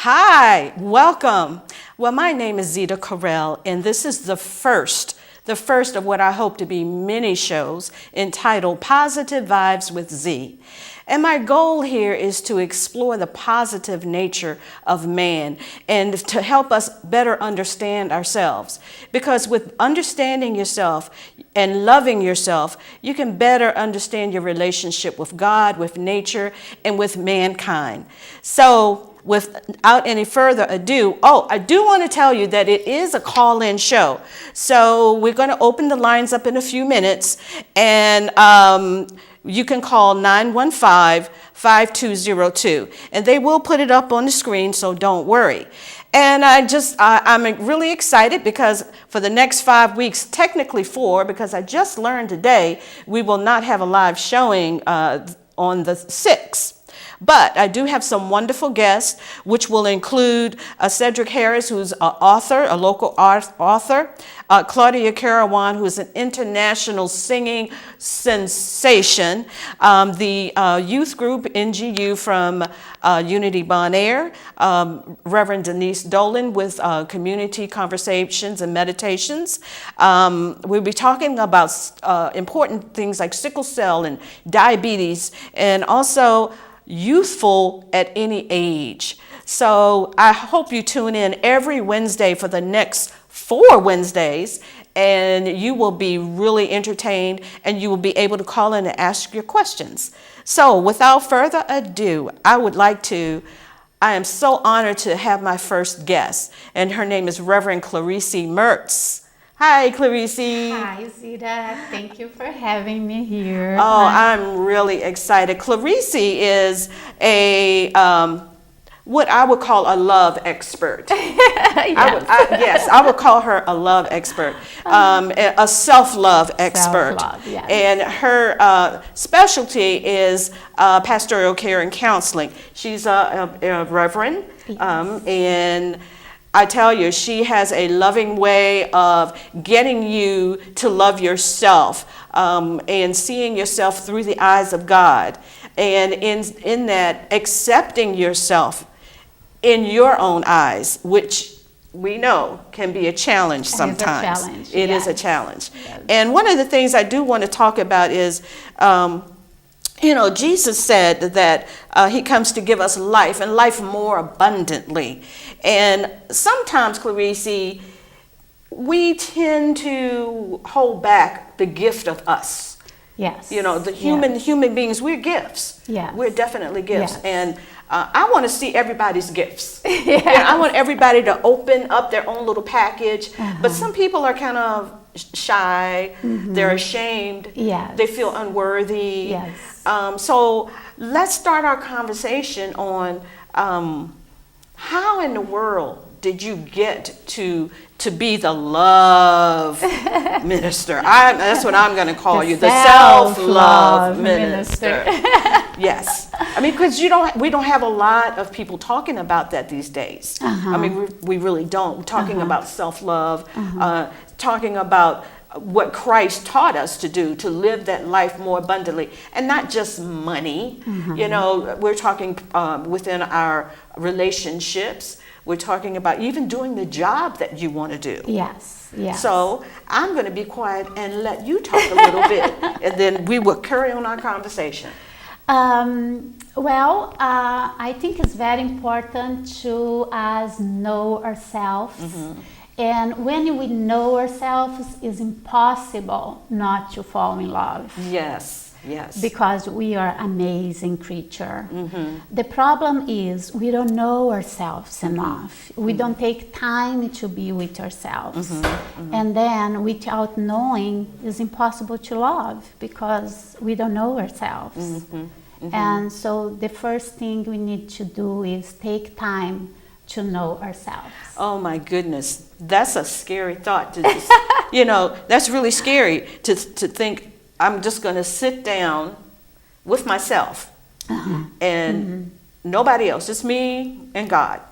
Hi, welcome. Well, my name is Zita Correll, and this is the first of what I hope to be many shows entitled Positive Vibes with Z. And my goal here is to explore the positive nature of man and to help us better understand ourselves. Because with understanding yourself and loving yourself, you can better understand your relationship with God, with nature, and with mankind. So, without any further ado, I do want to tell you that it is a call-in show. So we're going to open the lines up in a few minutes, and you can call 915-5202, and they will put it up on the screen, so don't worry. And I'm really excited because for the next 5 weeks, technically 4, because I just learned today, we will not have a live showing on the 6th. But I do have some wonderful guests, which will include Cedric Harris, who's an author, a local author, Claudia Carawan, who is an international singing sensation, the youth group NGU from Unity Bonaire, Reverend Denise Dolan with community conversations and meditations. We'll be talking about important things like sickle cell and diabetes, and also youthful at any age. So I hope you tune in every Wednesday for the next 4 Wednesdays, and you will be really entertained and you will be able to call in and ask your questions. So without further ado, I am so honored to have my first guest, and her name is Reverend Clarice Mertz. Hi, Clarice. Hi, Zita. Thank you for having me here. Oh, I'm really excited. Clarice is a what I would call a love expert. Yes. I would call her a love expert, a self-love expert. Self-love, yes. And her specialty is pastoral care and counseling. She's a reverend, Yes. and I tell you, she has a loving way of getting you to love yourself and seeing yourself through the eyes of God. And in that, accepting yourself in your own eyes, which we know can be a challenge sometimes. It is a challenge. Yes. And one of the things I do want to talk about is, Jesus said that he comes to give us life, and life more abundantly. And sometimes, Clarice, we tend to hold back the gift of us. Yes. The human beings, we're gifts. Yes. We're definitely gifts. Yes. And I want to see everybody's gifts. Yes. And I want everybody to open up their own little package. But some people are kind of shy. Mm-hmm. They're ashamed. Yes. They feel unworthy. Yes. So let's start our conversation on how in the world did you get to be the love minister? That's what I'm going to call you, the self-love minister. Yes. I mean, because we don't have a lot of people talking about that these days. I mean, we really don't. We're talking about self-love, talking about what Christ taught us to do, to live that life more abundantly, and not just money. We're talking within our relationships. We're talking about even doing the job that you want to do. Yes, yes. So I'm going to be quiet and let you talk a little bit, and then we will carry on our conversation. I think it's very important to us know ourselves. Mm-hmm. And when we know ourselves, it's impossible not to fall in love. Yes. Because we are amazing creature. Mm-hmm. The problem is we don't know ourselves enough. We don't take time to be with ourselves. And then without knowing, it's impossible to love because we don't know ourselves. And so the first thing we need to do is take time to know ourselves. Oh my goodness, that's a scary thought. That's really scary to think I'm just going to sit down with myself and nobody else, just me and God,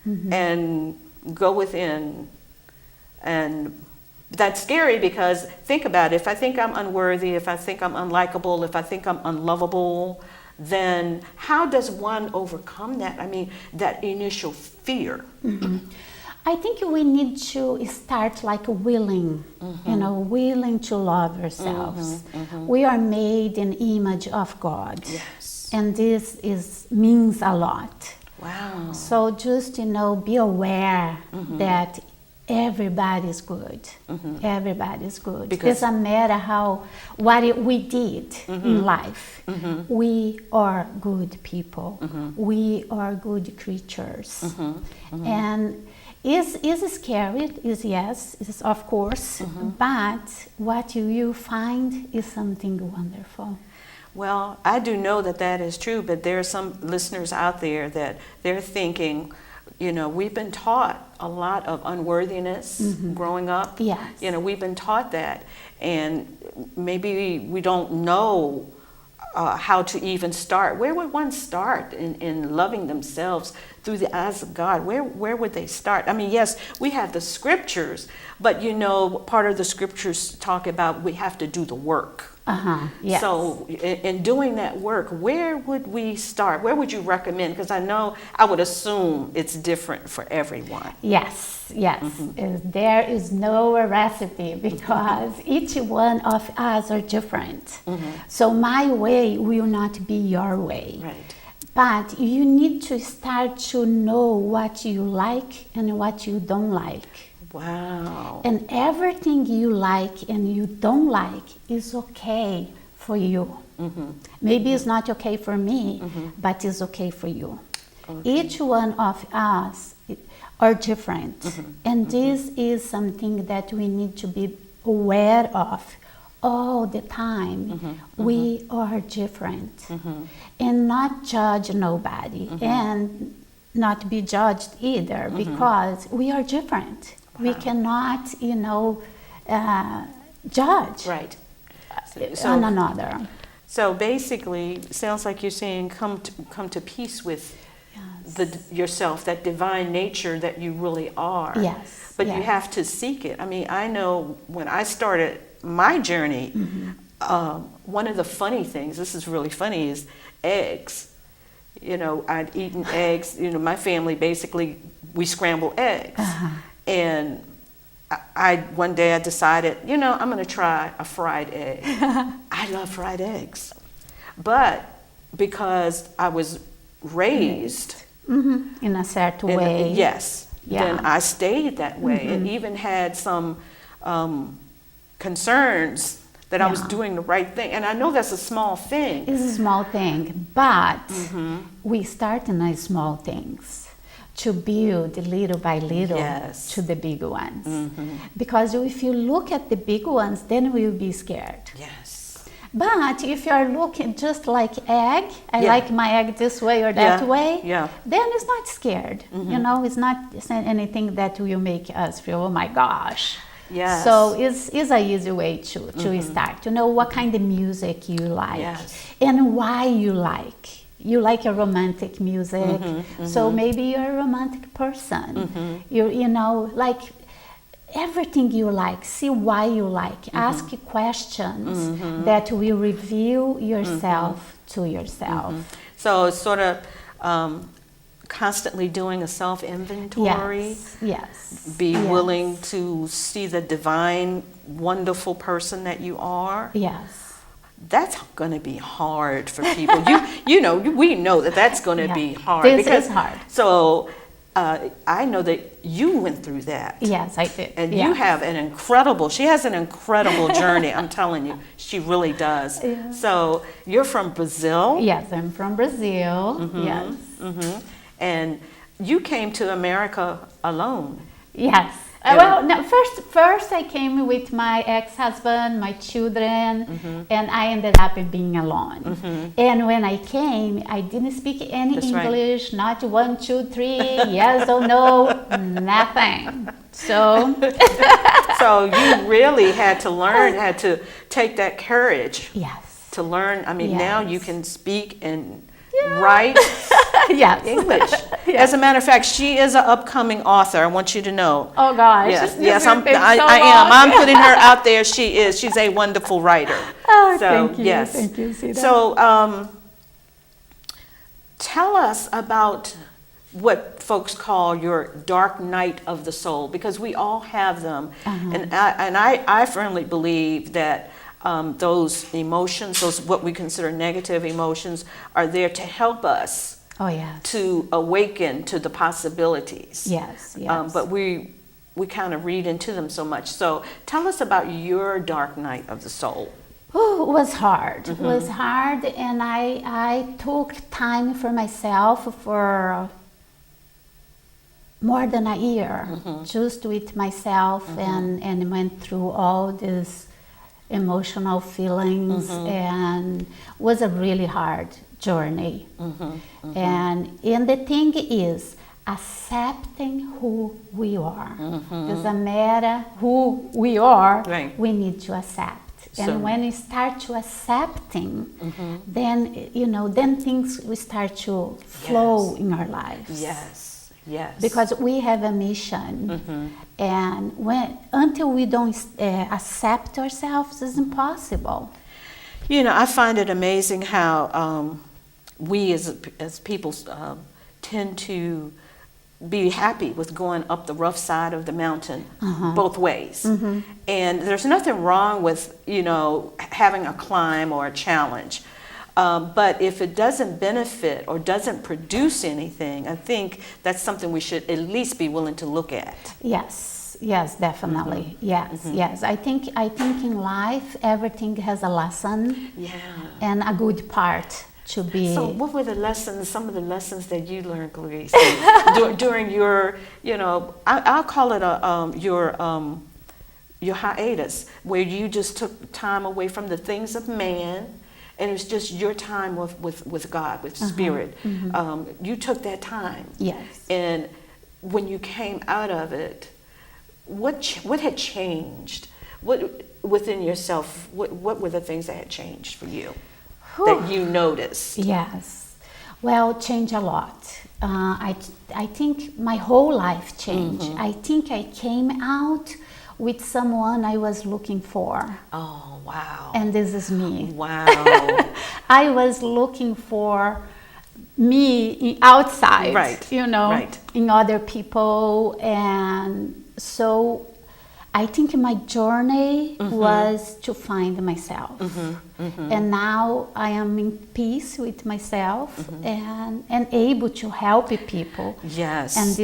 and go within. And that's scary because think about it. If I think I'm unworthy, if I think I'm unlikable, if I think I'm unlovable, then how does one overcome that? I mean, that initial fear. I think we need to start like willing, willing to love ourselves. We are made in image of God. Yes. And this means a lot. Wow. So just, be aware that everybody's good. Everybody's good. It doesn't matter what we did in life. We are good people. We are good creatures. And is scary, yes, of course, but what you find is something wonderful. Well, I do know that is true, but there are some listeners out there that they're thinking, we've been taught a lot of unworthiness growing up. Yes. We've been taught that, and maybe we don't know how to even start. Where would one start in loving themselves through the eyes of God? Where would they start? I mean, yes, we have the scriptures, but part of the scriptures talk about we have to do the work. Yes. So in doing that work, where would we start? Where would you recommend? Because I would assume it's different for everyone. Yes. There is no recipe because each one of us are different. So my way will not be your way. Right. But you need to start to know what you like and what you don't like. Wow. And everything you like and you don't like is okay for you. Maybe it's not okay for me, but it's okay for you. Okay. Each one of us are different. And this is something that we need to be aware of all the time. We are different. And not judge nobody. And not be judged either because we are different. Wow. We cannot, judge one another. So basically, sounds like you're saying come to peace with yourself, that divine nature that you really are. Yes. But you have to seek it. I mean, I know when I started my journey, one of the funny things, this is really funny, is eggs. I'd eaten eggs. My family basically, we scramble eggs. And one day I decided, I'm going to try a fried egg. I love fried eggs. But because I was raised in a certain way. Then I stayed that way and even had some concerns that I was doing the right thing. And I know that's a small thing. It's a small thing, but we start in the small things to build little by little to the big ones. Because if you look at the big ones, then we'll be scared. Yes. But if you are looking just like egg, I like my egg this way or that way, then it's not scared. It's not anything that will make us feel, oh my gosh. Yes. So it's an easy way to start. To know what kind of music you like and why you like. You like a romantic music, so maybe you're a romantic person. Like everything you like, see why you like. Ask questions that will reveal yourself to yourself. So it's sort of constantly doing a self-inventory. Yes. Be willing to see the divine, wonderful person that you are. Yes. That's going to be hard for people. We know that's going to be hard. This is hard. So I know that you went through that. Yes, I did. And you have she has an incredible journey, I'm telling you. She really does. Yeah. So you're from Brazil? Yes, I'm from Brazil. Yes. And you came to America alone. Yes. Well, no, first I came with my ex-husband, my children, and I ended up being alone. And when I came, I didn't speak any English, not 1, 2, 3, yes or no, nothing. So you really had to learn, had to take that courage. Yes. To learn. I mean, now you can speak and write English. As a matter of fact, she is an upcoming author. I want you to know. Oh gosh. Yes, I am. I'm putting her out there. She's a wonderful writer. Oh, thank you. Yes. Thank you, Zita. So Tell us about what folks call your dark night of the soul, because we all have them. And I firmly believe that those emotions, those what we consider negative emotions, are there to help us to awaken to the possibilities. Yes. But we kind of read into them so much. So tell us about your dark night of the soul. Oh, it was hard. It was hard, and I took time for myself for more than a year, just with myself, and went through all these emotional feelings, and was a really hard journey. And the thing is, accepting who we are. Doesn't matter who we are, we need to accept. And when we start to accepting, then then things will start to flow in our lives. Yes. Because we have a mission, and until we don't accept ourselves, it's impossible. I find it amazing how we as people tend to be happy with going up the rough side of the mountain both ways. And there's nothing wrong with, having a climb or a challenge. But if it doesn't benefit or doesn't produce anything, I think that's something we should at least be willing to look at. Yes, definitely. Yes. I think in life, everything has a lesson and a good part. To be. So what were some of the lessons that you learned, Clarice, during your, I'll call it your hiatus, where you just took time away from the things of man, and it's just your time with God, with Spirit. You took that time. Yes. And when you came out of it, what had changed? What within yourself? What were the things that had changed for you? That you noticed? Yes. Well, changed a lot. I think my whole life changed. I think I came out with someone I was looking for. Oh, wow. And this is me. Wow. I was looking for me outside, in other people. And so I think my journey was to find myself. And now I am in peace with myself and able to help people. Yes. And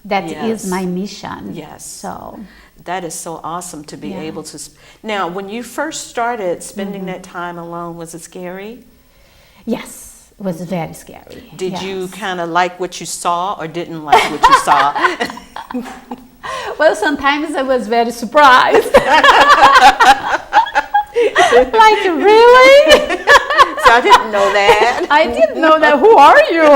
that is my mission. Yes. So that is so awesome to be able to. Now, when you first started spending that time alone, was it scary? Yes, it was very scary. Did you kind of like what you saw or didn't like what you saw? Well, sometimes I was very surprised. Like, really? So I didn't know that. I didn't know that. Who are you?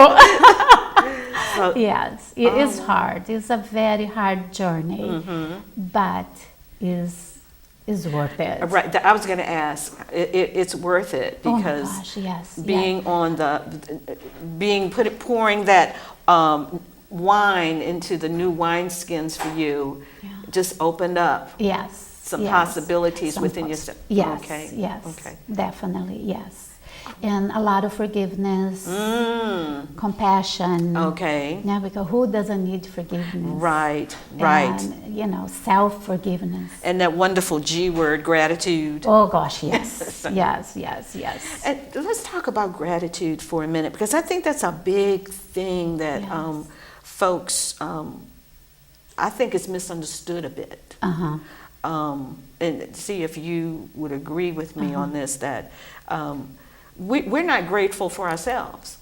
So, yes, it is hard. It's a very hard journey, but is worth it. Right. I was going to ask. It's worth it because pouring that wine into the new wineskins for you just opened up some possibilities within yourself. Yes, okay. Definitely, yes. And a lot of forgiveness, compassion. Okay. Yeah, because who doesn't need forgiveness? Right. And, self-forgiveness. And that wonderful G word, gratitude. Oh gosh, yes. yes. And let's talk about gratitude for a minute, because I think that's a big thing that folks, I think it's misunderstood a bit. And see if you would agree with me on this, that we're not grateful for ourselves.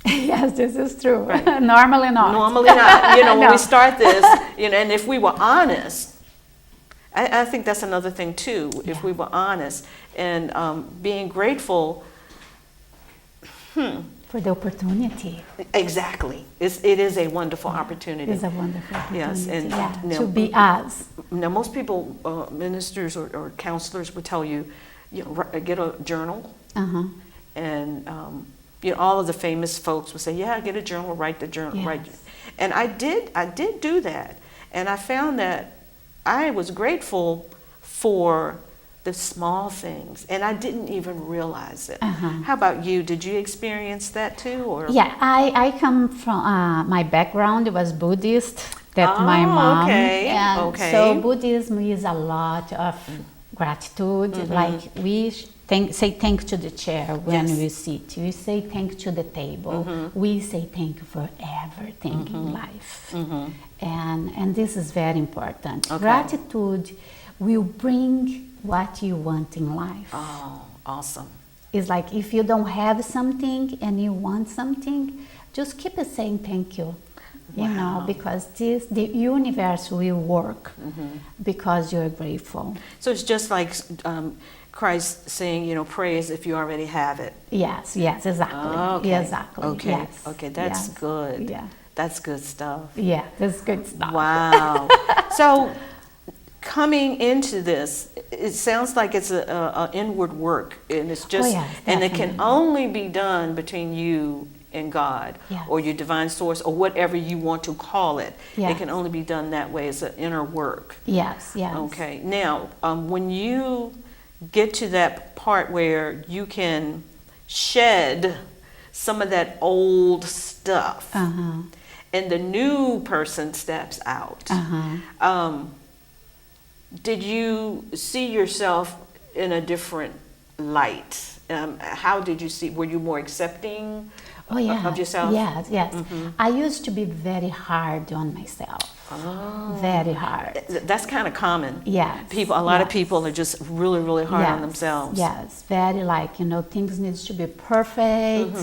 Yes, this is true. Right. Normally not. When we start this, and if we were honest, I think that's another thing too. If we were honest and being grateful. For the opportunity. Exactly. It is a wonderful opportunity. It's a wonderful opportunity. Yes, and to be us. Now, most people, ministers or counselors, would tell you, get a journal, and all of the famous folks would say, get a journal, write the journal, write. And I did do that, and I found that I was grateful for the small things, and I didn't even realize it. How about you? Did you experience that too, or? Yeah, I come from my background was Buddhist. That my mom. Okay. And Okay. so Buddhism is a lot of gratitude. Like we say thank to the chair when we sit. We say thank to the table. We say thank you for everything in life. And this is very important. Okay. Gratitude will bring what you want in life. Oh, awesome. It's like if you don't have something and you want something, just keep saying thank you. You know, because the universe will work because you're grateful. So it's just like Christ saying, you know, pray as if you already have it. Yes, exactly. Okay. Exactly. Okay. Yes. Okay, that's good. Yeah. That's good stuff. Yeah, that's good stuff. Wow. So coming into this, it sounds like it's a inward work, and it's just, and it can only be done between you and God, or your divine source, or whatever you want to call it. It can only be done that way. It's an inner work. Yes. Okay. Now, when you get to that part where you can shed some of that old stuff, and the new person steps out, did you see yourself in a different light? How did you see? Were you more accepting of yourself? Yes. I used to be very hard on myself. Very hard. That's kind of common. Yes. A lot of people are just really, really hard on themselves. Yes, very like, you know, things needs to be perfect.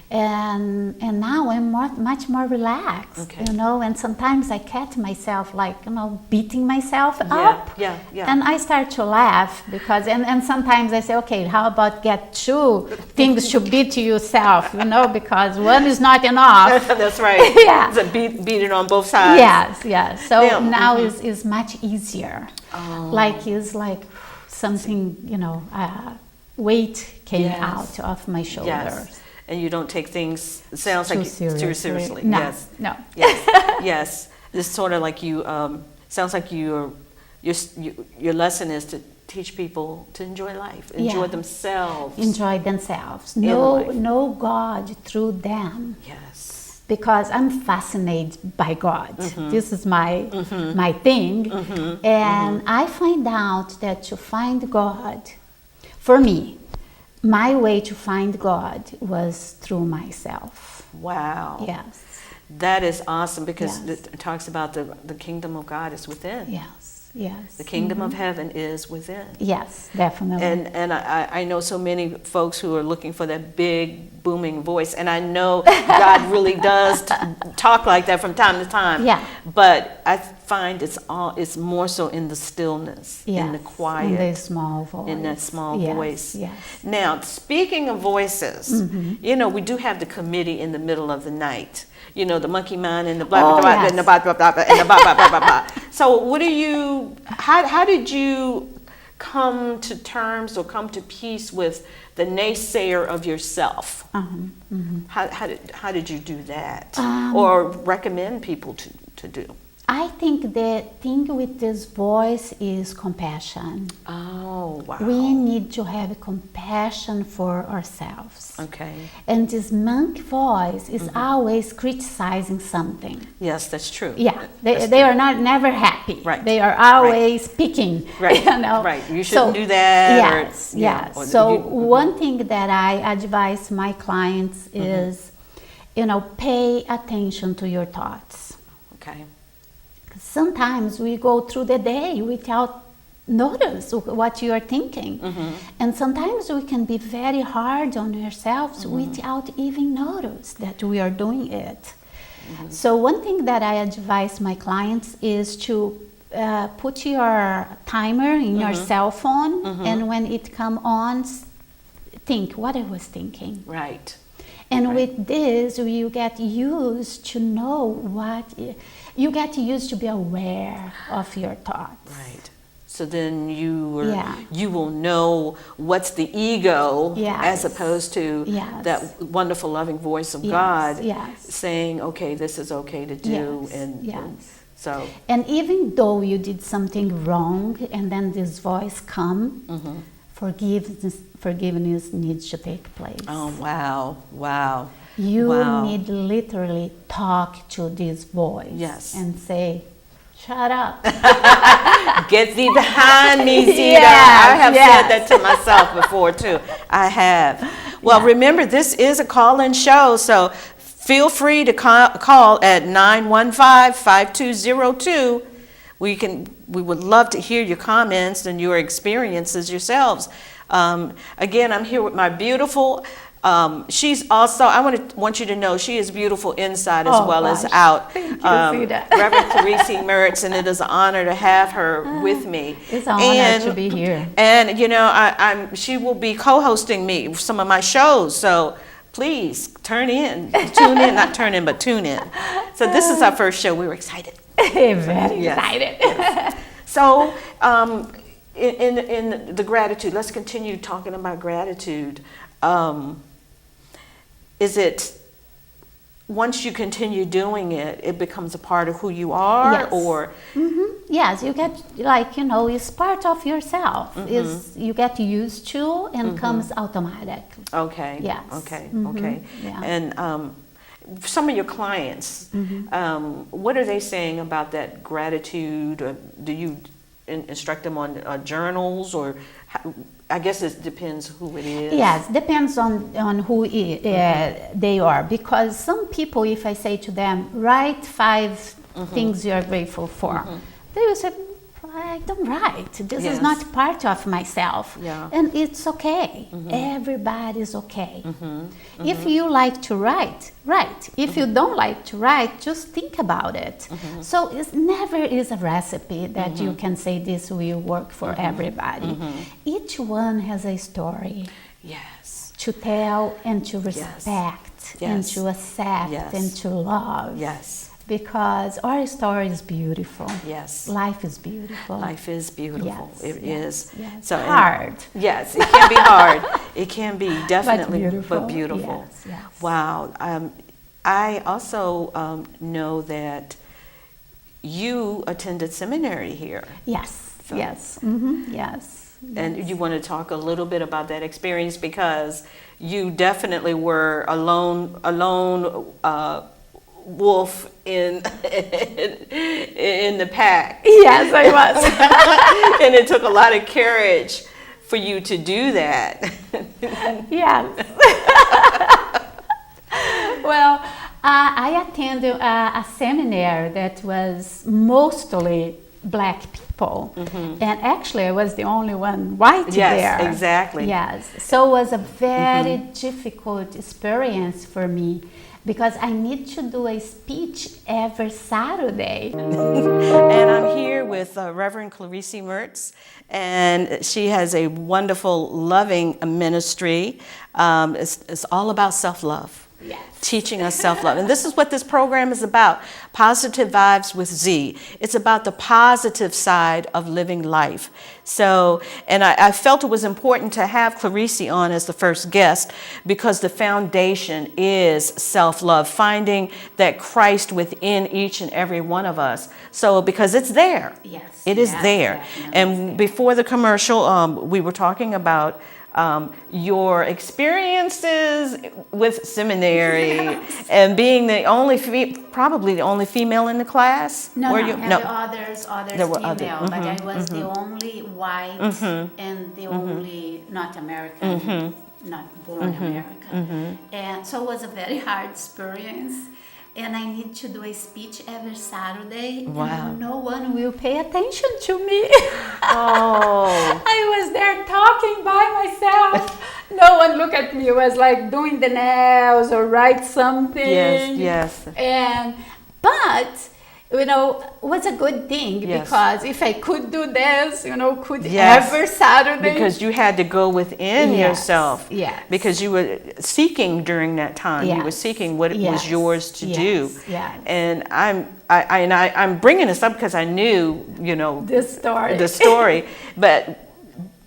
And now I'm much more relaxed, you know, and sometimes I catch myself like, you know, beating myself up. Yeah. And I start to laugh because, and sometimes I say, okay, how about get two things to beat yourself, you know, because one is not enough. That's right. So beat it on both sides. Yes. So now is much easier. Like it's like something, you know, weight came out of my shoulders. Yes. And you don't take things, it sounds too like too seriously. No. Yes. It's sort of like you, sounds like your lesson is to teach people to enjoy life, enjoy themselves. Know God through them. Yes. Because I'm fascinated by God. This is my thing. And I find out that to find God, for me, my way to find God was through myself. Wow. Yes. That is awesome because it talks about the kingdom of God is within. Yes. The kingdom of heaven is within. Yes, definitely. And I know so many folks who are looking for that big booming voice, and I know God really does talk like that from time to time. Yeah. But I find it's more so in the stillness, in the quiet, in the small voice. in that small voice. Yes. Now, speaking of voices, you know, we do have the committee in the middle of the night. You know, the monkey mind and the blah blah blah and the blah blah blah and the blah blah blah blah blah. So, how did you come to terms or come to peace with the naysayer of yourself? How did you do that, or recommend people to do? I think the thing with this voice is compassion. Oh, wow. We need to have compassion for ourselves. Okay. And this monkey voice is always criticizing something. Yes, that's true. Yeah, they are never happy. Right. They are always picking. Right. You know? Right. You shouldn't do that. Yes. So one thing that I advise my clients is, you know, pay attention to your thoughts. Okay. Sometimes we go through the day without notice what you are thinking. And sometimes we can be very hard on ourselves without even notice that we are doing it. So one thing that I advise my clients is to put your timer in your cell phone, and when it come on, think what I was thinking. Right. And with this, you get used to know you get used to be aware of your thoughts. Right. So then you will know what's the ego as opposed to that wonderful loving voice of God saying, okay, this is okay to do, and So, and even though you did something wrong, and then this voice come, forgiveness needs to take place. oh, wow, wow. You wow. need literally talk to this voice. Yes. And say, shut up. Get thee behind me, Zita. Yes, I have yes. said that to myself before, too. I have. Well, remember, this is a call-in show, so feel free to call at 915-5202. We would love to hear your comments and your experiences yourselves. Again, I'm here with my beautiful, she's also, I want you to know she is beautiful inside as well as out. Thank you, Zita. Reverend Clarice Mertz, and it is an honor to have her with me. It's an honor to be here. And you know, she will be co-hosting me some of my shows, so please tune in, not turn in, but tune in. So this is our first show. We were excited. Very excited. Yes. So in the gratitude, let's continue talking about gratitude. Is it, once you continue doing it, it becomes a part of who you are? Yes. Or yes, you get, like, it's part of yourself. Is you get used to and comes automatic. okay, Yes. okay, Yeah. and some of your clients, what are they saying about that gratitude? Or do you instruct them on journals, or I guess it depends who it is. Yes, depends on who they are. Because some people, if I say to them, write 5 things you are grateful for, they will say, I don't write. This is not part of myself. Yeah. And it's okay. Everybody's okay. If you like to write, write. If you don't like to write, just think about it. So it never is a recipe that you can say this will work for everybody. Each one has a story. Yes. To tell and to respect and to accept and to love. Yes. Because our story is beautiful. Yes. Life is beautiful. Life is beautiful. Yes, It is. Yes. So hard. Yes, it can be hard. It can be definitely, but beautiful. Yes, yes. Wow. I also know that you attended seminary here. Yes. So- Yes. Yes. And you want to talk a little bit about that experience, because you definitely were a lone wolf in the pack. Yes, I was. And it took a lot of courage for you to do that. Yes. Well, I attended a seminar that was mostly Black people, and actually I was the only one white there. Yes, exactly. Yes, so it was a very difficult experience for me, because I need to do a speech every Saturday. And I'm here with Reverend Clarice Mertz, and she has a wonderful, loving ministry. It's all about self-love. Yes. Teaching us self-love. And this is what this program is about, Positive Vibes with Z. It's about the positive side of living life. So, and I felt it was important to have Clarice on as the first guest, because the foundation is self-love, finding that Christ within each and every one of us. So, because it's there. Yes. It is there. And before the commercial, we were talking about your experiences with seminary and being the only, probably the only female in the class. No, were no, you? and No. the others There were female, other- but I was the only white and the only not American, not born American. And so it was a very hard experience. And I need to do a speech every Saturday. Wow. And no one will pay attention to me. Oh. I was there talking by myself. No one looked at me. It was like doing the nails or write something. Yes. But it was a good thing, Yes. because if I could do this, Yes. every Saturday. Because you had to go within Yes, yourself. yes. Because you were seeking during that time. You were Yes, seeking what was yes, yours to do. yes. And I'm bringing this up because I knew, This story. the story. But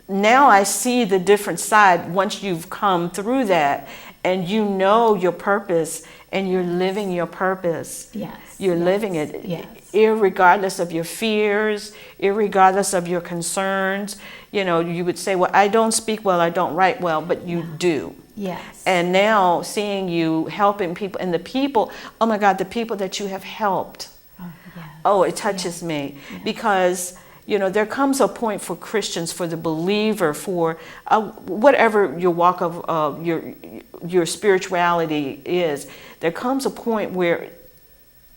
now I see the different side once you've come through that, and you know your purpose, and you're living your purpose. Yes. You're living it, Yes. irregardless of your fears, irregardless of your concerns. You know, you would say, well, I don't speak well, I don't write well, but you do. Yes. And now seeing you helping people, and the people, oh my God, the people that you have helped. Oh, it touches me. Yes. Because, you know, there comes a point for Christians, for the believer, for whatever your walk of your spirituality is, there comes a point where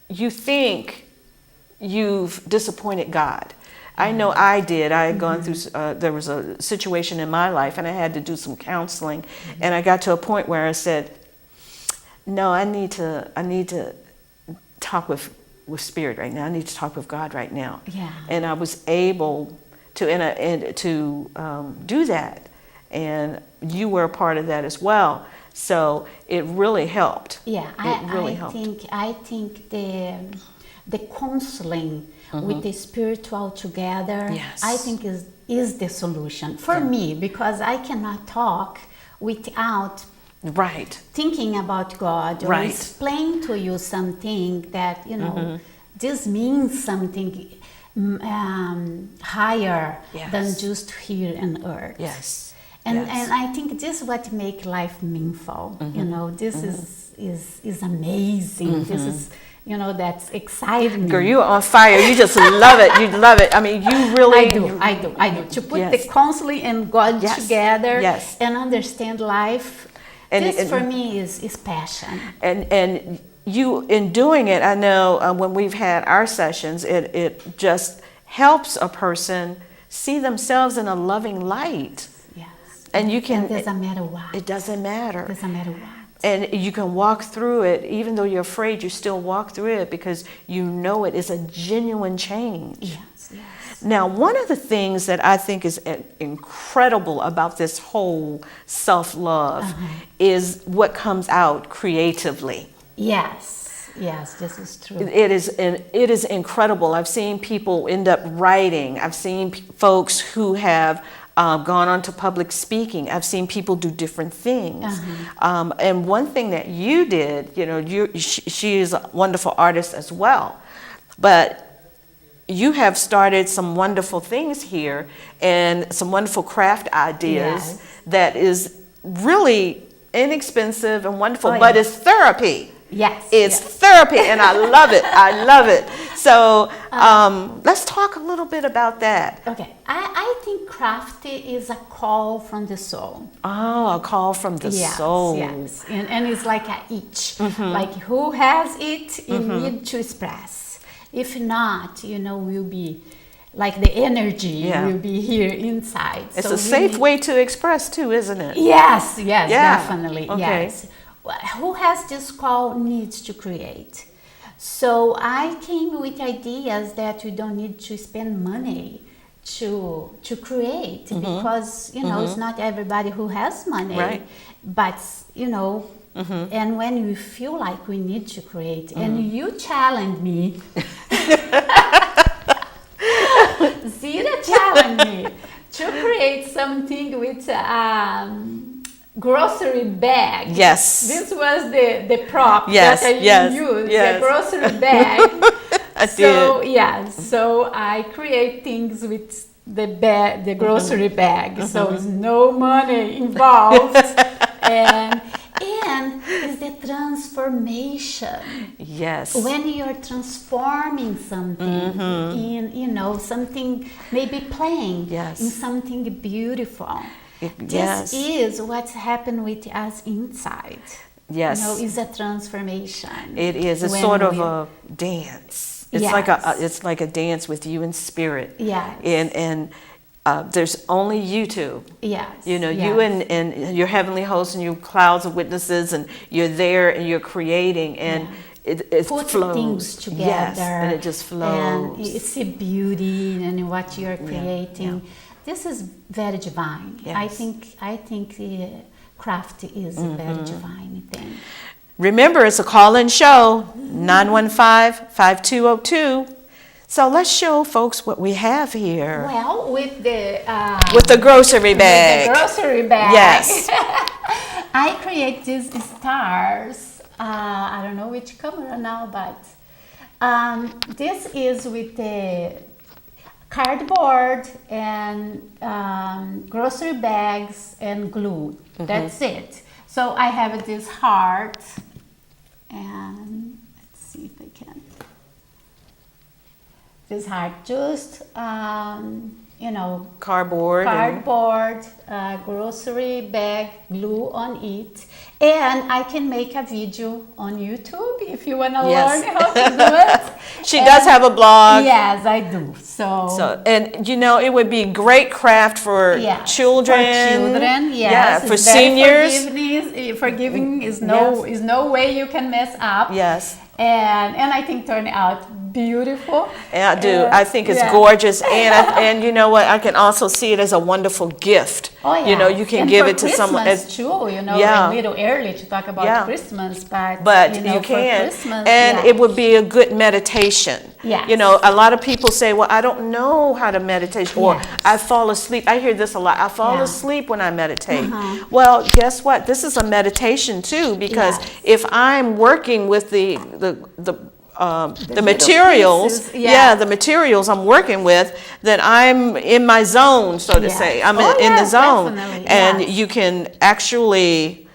you think you've disappointed God. I know I did. I had gone through, there was a situation in my life, and I had to do some counseling, and I got to a point where I said, no, I need to talk with Spirit right now. I need to talk with God right now. Yeah. And I was able to do that, and you were a part of that as well. So it really helped. Yeah, it really helped. I think the counseling with the spiritual together, yes. I think is the solution for me, because I cannot talk without right thinking about God, or right. explain to you something that, you know, this means something higher yes. than just here on earth. Yes. And I think this is what make life meaningful. You know, this is amazing. This is, you know, that's exciting. Girl, you're on fire. You just love it. You love it. I mean, you really. I do. To put yes. the counseling and God yes. together yes. and understand life. This for me is passion. And you, in doing it, I know when we've had our sessions, it just helps a person see themselves in a loving light. Yes. And you can. It doesn't matter what. It doesn't matter. It doesn't matter what. And you can walk through it, even though you're afraid, you still walk through it because you know it is a genuine change. Yes, yes. Now, one of the things that I think is incredible about this whole self-love is what comes out creatively. Yes, yes, this is true. It is incredible. I've seen people end up writing. I've seen folks who have gone on to public speaking. I've seen people do different things. And one thing that you did, you know, she is a wonderful artist as well, but you have started some wonderful things here and some wonderful craft ideas that is really inexpensive and wonderful, but it's therapy. Yes. It's therapy, and I love it. I love it. So let's talk a little bit about that. Okay. I think craft is a call from the soul. Oh, a call from the soul. Yes. And it's like a itch. Like who has it, you need to express. If not, you know, we'll be like the energy will be here inside. It's a safe way to express too, isn't it? Yes, definitely. Okay. Yes. Who has this call needs to create. So I came with ideas that you don't need to spend money to create, because, you know, it's not everybody who has money. Right. But, you know, and when we feel like we need to create, and you challenge me, Zita challenged me to create something with grocery bag. Yes. This was the prop yes, that I used, the grocery bag. So I create things with the grocery bag. So there's no money involved. and it's the transformation. Yes. When you're transforming something in, you know, something maybe plain in something beautiful. This is what's happened with us inside. Yes. You know, it's a transformation. It is. It's sort of a dance. It's like a dance with you in spirit. Yes. And there's only you two. Yes. You know, you and your heavenly host and your clouds of witnesses, and you're there and you're creating, and it put flows. Things together. Yes, and it just flows. And you see beauty in what you're creating. Yeah. This is very divine. Yes. I think the craft is a very divine thing. Remember, it's a call-in show, 915-5202. So let's show folks what we have here. Well, with the Grocery bag. With the grocery bag. Yes. I create these stars. I don't know which camera now, but this is with the cardboard and grocery bags and glue. That's it. So I have this heart, and let's see if I can. This heart, just Cardboard, grocery bag, glue on it, and I can make a video on YouTube if you want to learn how to do it. She does have a blog. Yes, I do. So and it would be great craft for children. For children, yes. Yeah, for it's very seniors. Forgiving is no way you can mess up. Yes. And I think turned out beautiful. Yeah, I do. I think it's gorgeous, and you know what? I can also see it as a wonderful gift. Oh yeah. You can give it to someone. Christmas too. A little early to talk about Christmas, but you can, Christmas, and it would be a good meditation. Yes. A lot of people say, "Well, I don't know how to meditate," or "I fall asleep." I hear this a lot. I fall asleep when I meditate. Well, guess what? This is a meditation too, because if I'm working with the materials, pieces, the materials I'm working with, then I'm in my zone, so to say. I'm in the zone, and you can actually,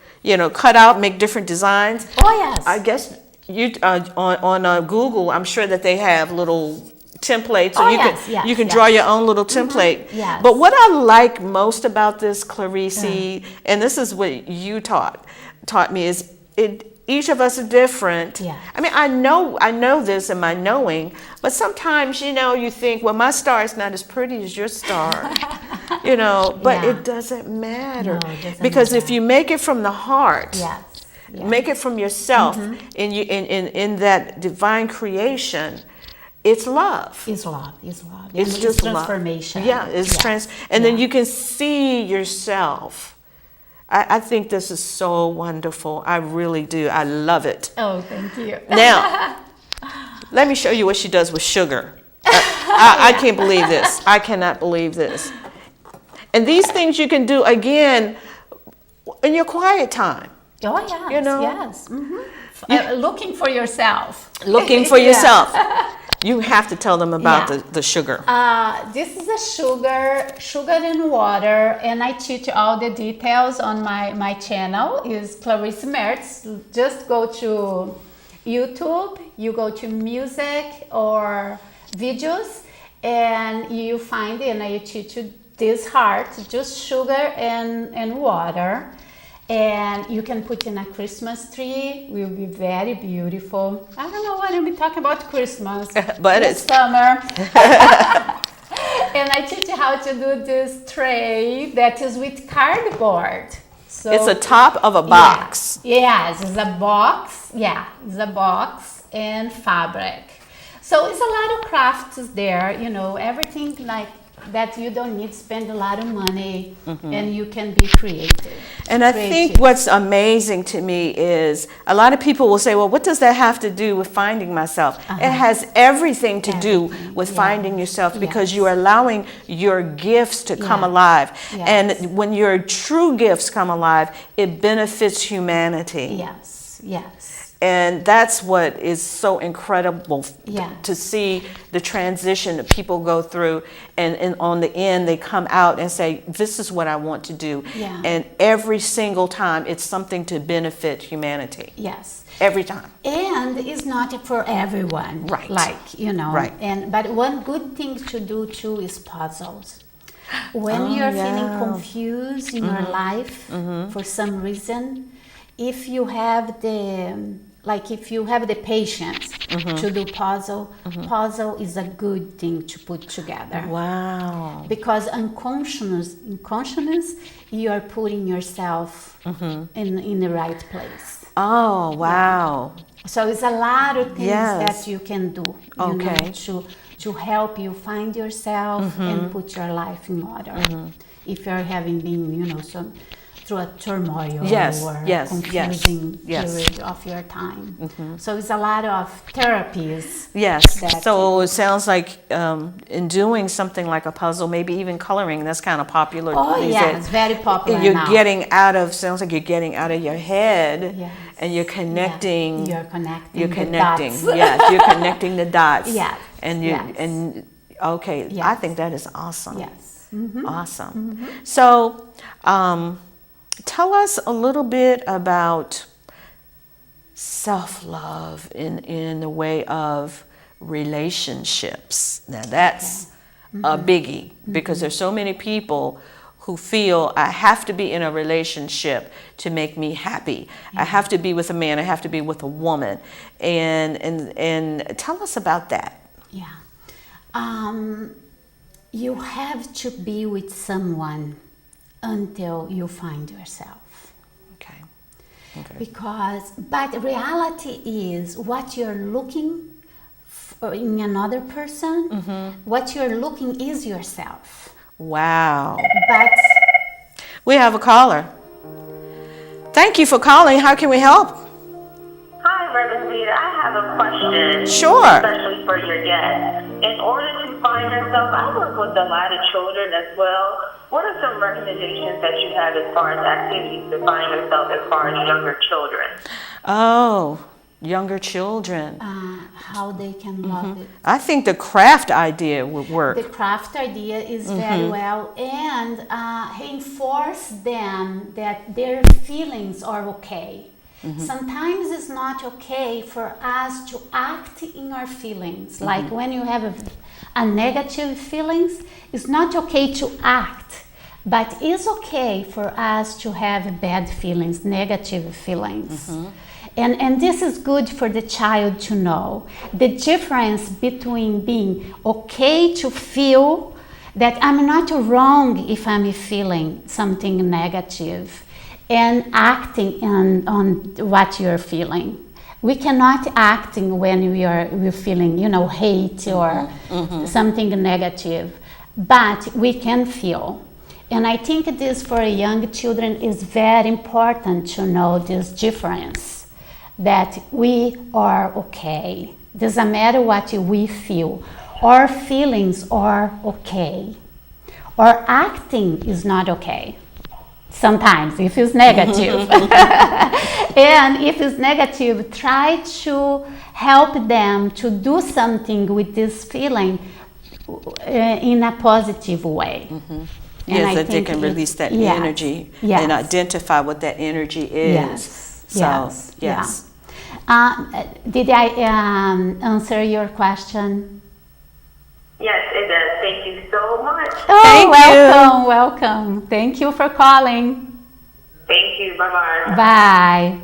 cut out, make different designs. Oh yes. I guess you on Google, I'm sure that they have little templates, so you can draw your own little template. Yes. But what I like most about this, Clarice, and this is what you taught me, is each of us are different. Yeah. I mean, I know this in my knowing, but sometimes, you think, well, my star is not as pretty as your star, but it doesn't matter. No, it doesn't because matter. if you make it from the heart, make it from yourself, in that divine creation, it's love. It's love. It's just transformation. Love. Yeah, it's and then you can see yourself. I think this is so wonderful. I really do. I love it. Oh, thank you. Now, let me show you what she does with sugar. I can't believe this. I cannot believe this. And these things you can do, again, in your quiet time. Oh, yes. Yes. Looking for yourself. Looking for yourself. You have to tell them about the sugar. This is a sugar and water, and I teach all the details on my channel. Is Clarice Mertz. Just go to YouTube, you go to music or videos, and you find it, and I teach you this heart, just sugar and water. And you can put in a Christmas tree. Will be very beautiful. I don't know why I'm talking about Christmas, but it's summer. And I teach you how to do this tray that is with cardboard. So it's a top of a box. Yes, it's a box. Yeah, it's a box and fabric. So it's a lot of crafts there. Everything like that you don't need to spend a lot of money, and you can be creative. And I think what's amazing to me is a lot of people will say, well, what does that have to do with finding myself? It has everything to do with finding yourself, because you are allowing your gifts to come alive. And when your true gifts come alive, it benefits humanity. Yes. And that's what is so incredible to see the transition that people go through, and on the end they come out and say, this is what I want to do. And every single time it's something to benefit humanity. Yes. Every time. And it's not for everyone. Right. Right. But one good thing to do too is puzzles. When you're feeling confused in your life for some reason, if you have the patience to do puzzle is a good thing to put together. Wow. Because unconscious, you are putting yourself in the right place. Oh, wow. So it's a lot of things that you can do to help you find yourself and put your life in order. If you're having been, through a turmoil Yes, or yes, confusing yes. period of your time. So it's a lot of therapies. Yes. that- So it sounds like in doing something like a puzzle, maybe even coloring, that's kind of popular. Oh these yeah, days. it's very popular You're now. getting out of, sounds like you're getting out of your head Yes. and you're connecting. Yes. You're connecting. You're the connecting. dots. Yes, you're connecting the dots. Yes, And you yes. and okay, I Yes. think that is awesome. Yes. Awesome. So, tell us a little bit about self-love in the way of relationships. Now that's a biggie because there's so many people who feel I have to be in a relationship to make me happy. I have to be with a man, I have to be with a woman. And tell us about that. Yeah. You have to be with someone until you find yourself. Okay. But reality is what you're looking for in another person, what you're looking is yourself. Wow. But We have a caller. Thank you for calling. How can we help? Hi, Reverend Zita. I have a question. Sure. Especially for your guest. In order to find yourself, I work with a lot of children as well. What are some recommendations that you have as far as activities to find yourself as far as younger children? Oh, younger children. how they can love it. I think the craft idea would work. The craft idea is very well, and reinforce them that their feelings are okay. Sometimes it's not okay for us to act in our feelings. Like when you have a negative feelings, it's not okay to act, but it's okay for us to have bad feelings, negative feelings. And this is good for the child to know. The difference between being okay to feel that I'm not wrong if I'm feeling something negative and acting on what you're feeling. We cannot acting when we're feeling, hate or something negative, but we can feel. And I think this for young children is very important to know this difference, that we are okay. Doesn't matter what we feel. Our feelings are okay. Our acting is not okay. Sometimes, if it's negative. And if it's negative, try to help them to do something with this feeling in a positive way. Yes, that they can release that energy and identify what that energy is. Yes. Yes. Did I answer your question? Yes, it does. Thank you so much. Oh, welcome. Thank you for calling. Thank you. Bye-bye. Bye.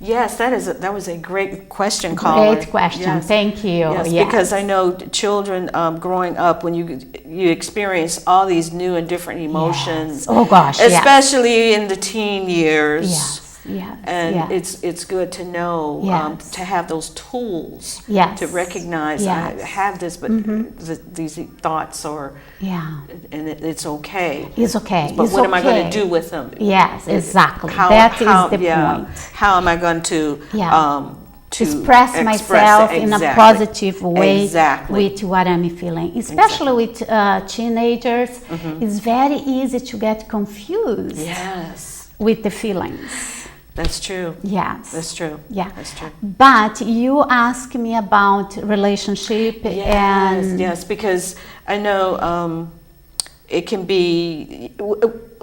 Yes, that was a great question, caller. Great question. Yes. Thank you. Yes, because I know children growing up, when you experience all these new and different emotions. Yes. Oh gosh, especially in the teen years. Yes. Yes. And it's good to know to have those tools to recognize I have this, but these thoughts and it's okay. It's okay. But what am I going to do with them? Yes, exactly. That is the point. How am I going to express myself in a positive way with what I'm feeling, especially with teenagers. It's very easy to get confused with the feelings. That's true. Yes. That's true. Yeah. That's true. But you asked me about relationship and... Yes, because I know it can be...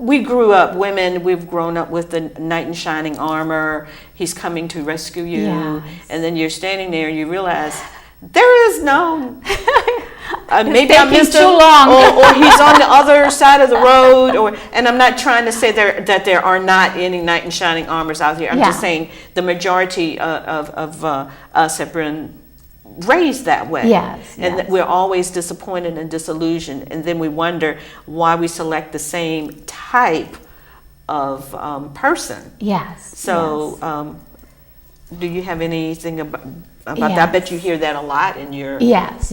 We grew up, women, we've grown up with the knight in shining armor. He's coming to rescue you. Yes. And then you're standing there and you realize there is no... maybe I missed too long, or he's on the other side of the road, and I'm not trying to say that there are not any knight in shining armors out here. I'm just saying the majority of us have been raised that way. And that we're always disappointed and disillusioned, and then we wonder why we select the same type of person. So do you have anything about that? I bet you hear that a lot in your... Yes.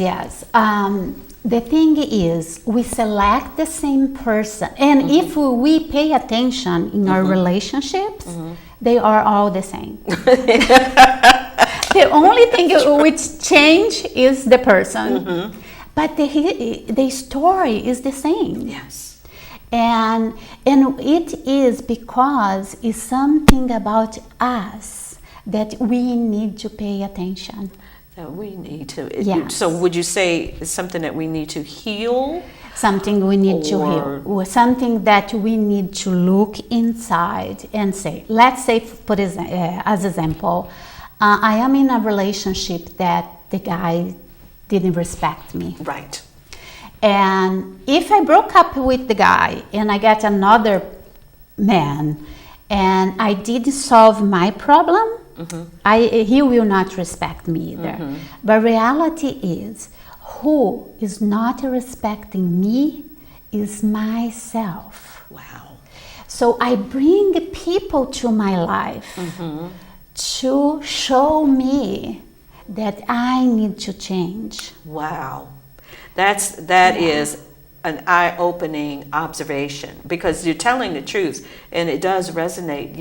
The thing is, we select the same person, and if we pay attention in our relationships, they are all the same. The only thing which change is the person, but the story is the same. Yes. And it is because it's something about us that we need to pay attention. That we need to. Yes. So would you say it's something that we need to heal? Something we need to heal, or something that we need to look inside and say. Let's say, as example, I am in a relationship that the guy didn't respect me. Right. And if I broke up with the guy and I get another man and I didn't solve my problem, he will not respect me either. But reality is, who is not respecting me is myself. Wow. So I bring people to my life to show me that I need to change. Wow. That is an eye-opening observation, because you're telling the truth and it does resonate.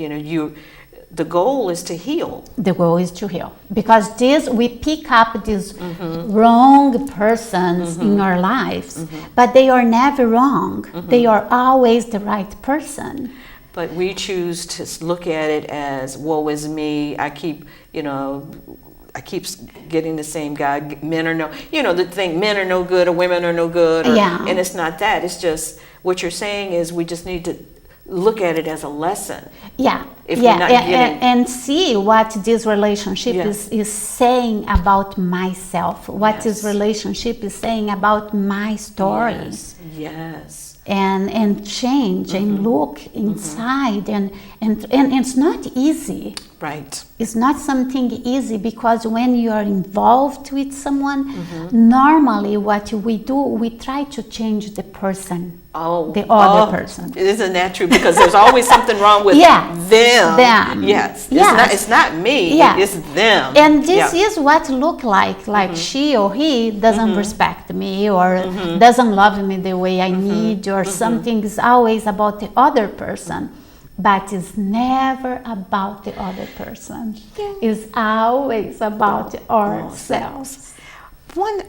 The goal is to heal. The goal is to heal, because we pick up these wrong persons in our lives, but they are never wrong. They are always the right person. But we choose to look at it as, woe is me. I keep getting the same guy. Men are the thing, men are no good or women are no good. And it's not that. It's just what you're saying is we just need to look at it as a lesson. And see what this relationship is saying about myself, what this relationship is saying about my story. Yes. And change and look inside, and it's not easy. Right. It's not something easy, because when you are involved with someone, normally what we do, we try to change the person. The other person. Isn't that true? Because there's always something wrong with them. Yes. It's not me. It's them. And this is what look like she or he doesn't respect me, or doesn't love me the way I need, or something is always about the other person. But it's never about the other person. It's always about ourselves.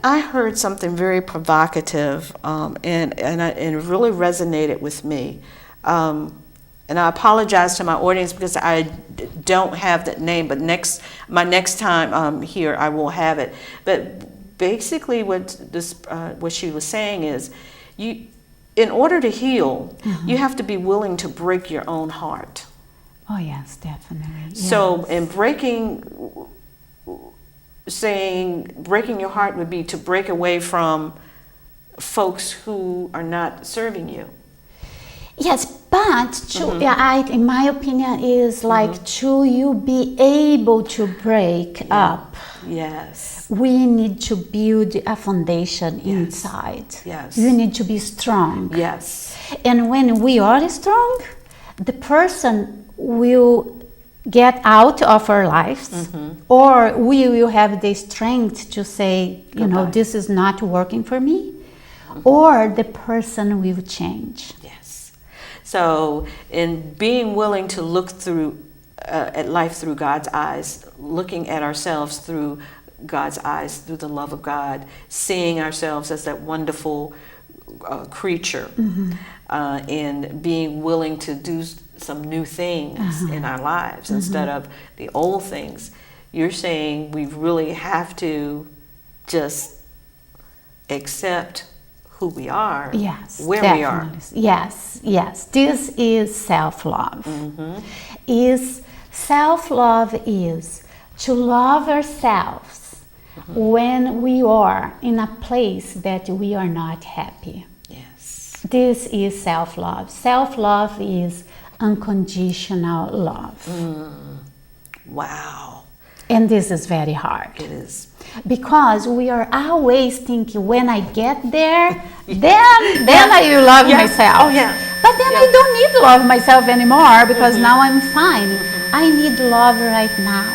I heard something very provocative, and it really resonated with me. And I apologize to my audience because I don't have that name, but my next time here I will have it. But basically, what she was saying is, in order to heal, you have to be willing to break your own heart. Oh yes, definitely. So, in breaking your heart would be to break away from folks who are not serving you. Yes, but in my opinion, is like to you be able to break up. Yes. We need to build a foundation inside. Yes. You need to be strong. Yes. And when we are strong, the person will get out of our lives, or we will have the strength to say, this is not working for me, or the person will change. Yes. So in being willing to look at life through God's eyes, looking at ourselves through God's eyes, through the love of God, seeing ourselves as that wonderful creature, and being willing to do some new things in our lives instead of the old things. You're saying we really have to just accept who we are, where definitely. we are. Yes. This is self-love. Self-love is to love ourselves when we are in a place that we are not happy. Yes. This is self-love. Self-love is unconditional love. Wow. And this is very hard. It is. Because we are always thinking, when I get there, then I will love myself. Oh, yeah. But then I don't need to love myself anymore, because now I'm fine. I need love right now.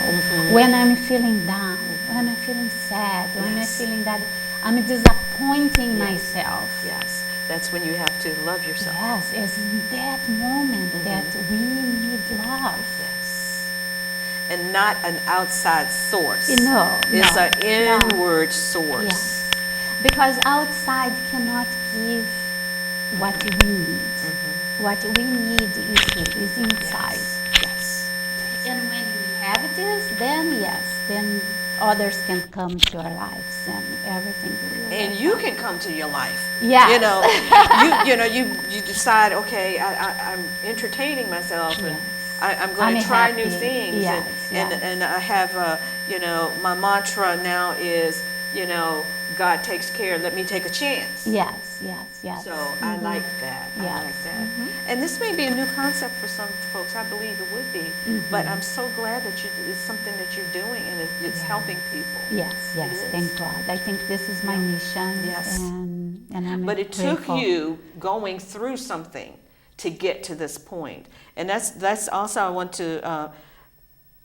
When I'm feeling down, when I'm feeling sad, when I'm feeling that I'm disappointed disappointing myself. Yes, that's when you have to love yourself. Yes, it's in that moment that we need love. Yes. And not an outside source. No, It's no, an inward no. source. Yes. Because outside cannot give what we need. What we need is here, is inside. Yes. And when we have this, then yes, then others can come to our lives and everything will And work you out. can come to your life. Yes. You know, you decide, okay, I'm entertaining myself and Yes. I'm going I'm to try new happy. things. Yes, and, yes. and I have, my mantra now is, God takes care, let me take a chance. Yes. So I like that. I Yes. like that. And this may be a new concept for some folks. I believe it would be. But I'm so glad that it's something that you're doing and it's helping people. Yes, It is. thank God. I think this is my mission. Yes. And I'm But it grateful. took you going through something to get to this point. And that's also, I want to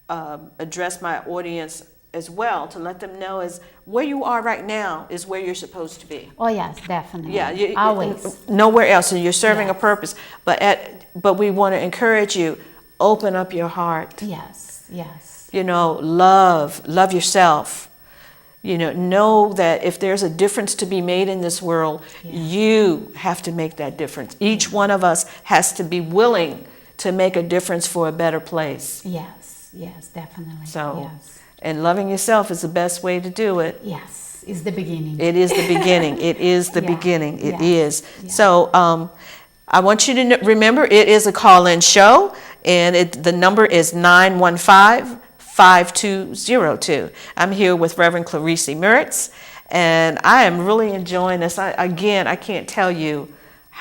address my audience as well, to let them know is where you are right now is where you're supposed to be. Oh yes, definitely. Yeah, Always. nowhere else, and you're serving a Yes. purpose. But we want to encourage you, open up your heart. Yes. Love yourself. Know that if there's a difference to be made in this world, you have to make that difference. Each one of us has to be willing to make a difference for a better place. Yes, definitely. So, yes. and loving yourself is the best way to do it. Yes, is the beginning. It is the beginning. It is the Yeah. beginning. It Yeah. is. Yeah. So I want you to remember it is a call-in show, and the number is 915-5202. I'm here with Reverend Clarice Mertz, and I am really enjoying this. I can't tell you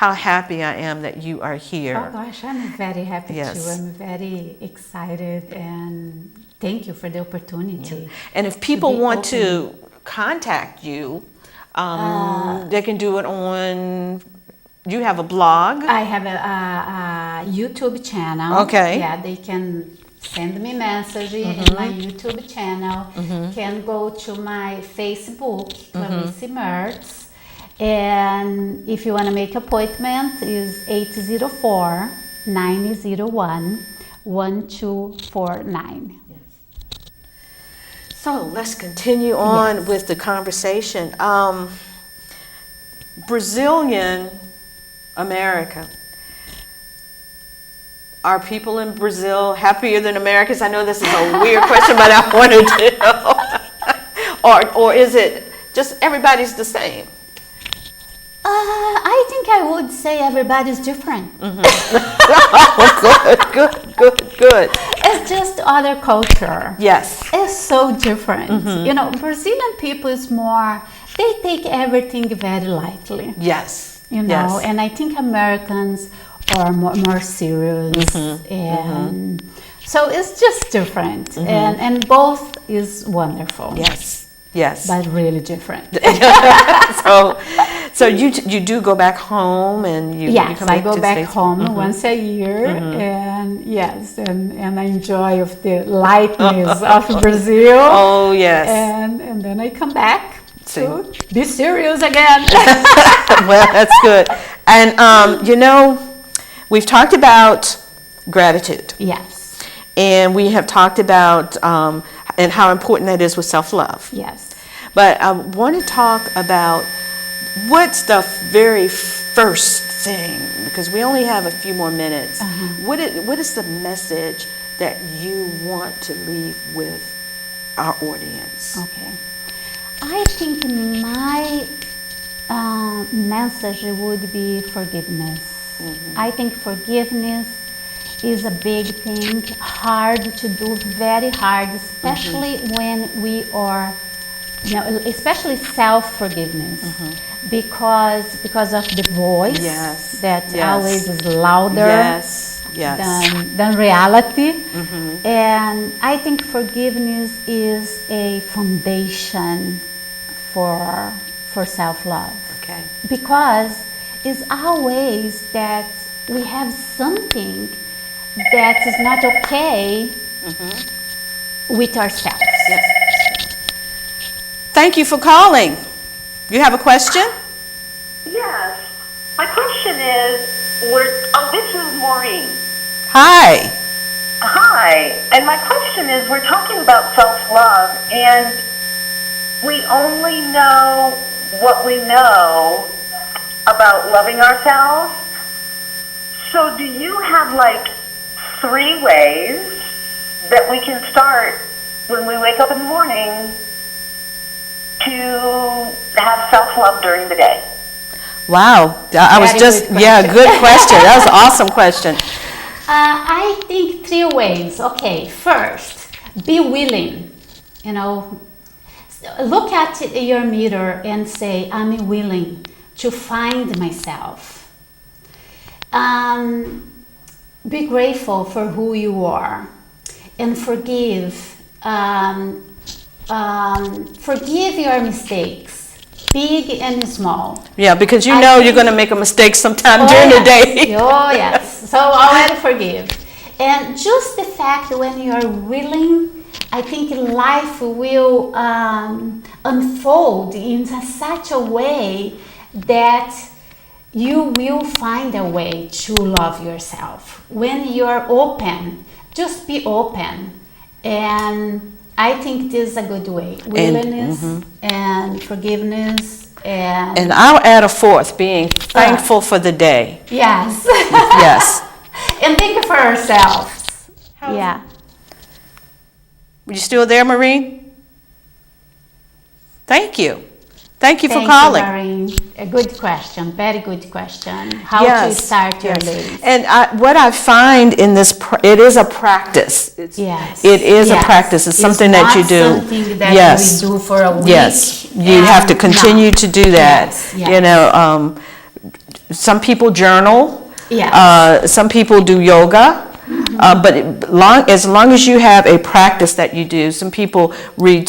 how happy I am that you are here. Oh gosh, I'm very happy Yes. too. I'm very excited and thank you for the opportunity. And if people be want to open. contact you, they can do it on, you have a blog. I have a YouTube channel. Okay. Yeah, they can send me message in my YouTube channel. Can go to my Facebook, Clarice Mertz. And if you want to make appointment, is 804-901-1249. So let's continue on with the conversation. Brazilian America. Are people in Brazil happier than Americans? I know this is a weird question, but I wanted to know. Or is it just everybody's the same? I think I would say everybody's different. Good. It's just other culture. Yes. It's so different. Brazilian people is more, they take everything very lightly. Yes. Yes. And I think Americans are more serious. And so it's just different. And both is wonderful. Yes. But really different. So you do go back home and you come I back go to back States? home once a year, and and I enjoy of the lightness of Brazil. Oh yes. And then I come back to be serious again. Well, that's good. And we've talked about gratitude. Yes. And we have talked about and how important that is with self-love. Yes. But I want to talk about what's the very first thing, because we only have a few more minutes. What is the message that you want to leave with our audience? Okay. I think my message would be forgiveness. I think forgiveness is a big thing, hard to do, very hard, especially when we are, especially self-forgiveness, because of the voice that always is louder than reality. And I think forgiveness is a foundation for self-love. Okay. Because it's always that we have something that is not okay with ourselves. Thank you for calling. You have a question? Yes. My question is, this is Maureen. Hi. Hi. And my question is, we're talking about self-love, and we only know what we know about loving ourselves. So do you have like 3 ways that we can start when we wake up in the morning to have self-love during the day? Wow. I was just, good question. That was an awesome question. I think 3 ways. Okay, first, be willing. Look at your mirror and say, I'm willing to find myself. Be grateful for who you are and forgive. Forgive your mistakes, big and small. Yeah, because you're going to make a mistake sometime during the day. Oh, yes. So already forgive. And just the fact when you're willing, I think life will unfold in such a way that you will find a way to love yourself. When you're open, just be open. And I think this is a good way. Willingness and forgiveness. And I'll add a 4th, being thankful for the day. Yes. Yes. And think for ourselves. Yeah. You still there, Maureen? Thank you. Thank you for calling. Thank you, Maureen. A good question. Very good question. How to start your day. And what I find in this, it is a practice. It is a practice. It's something that you do. It's not something that we do for a week. Yes. You have to continue to do that. Yes. Some people journal. Yes. Some people do yoga. But as long as you have a practice that you do, some people read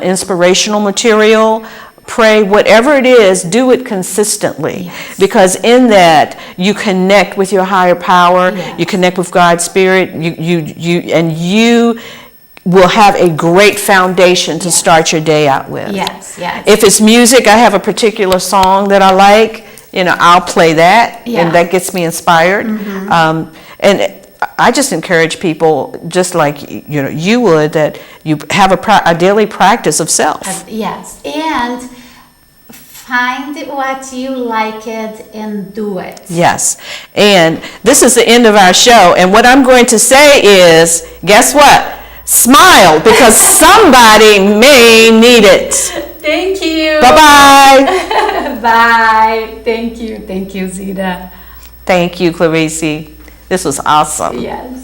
inspirational material, pray, whatever it is, do it consistently. Yes. Because in that you connect with your higher power, you connect with God's Spirit, you will have a great foundation to start your day out with. Yes, yes. If it's music, I have a particular song that I like, I'll play that, and that gets me inspired. And I just encourage people, just like you would, that you have a daily practice of self. Yes, and find what you like it and do it. Yes, and this is the end of our show. And what I'm going to say is, guess what? Smile, because somebody may need it. Thank you. Bye-bye. Bye. Thank you, Zita. Thank you, Clarice. This was awesome. Yes.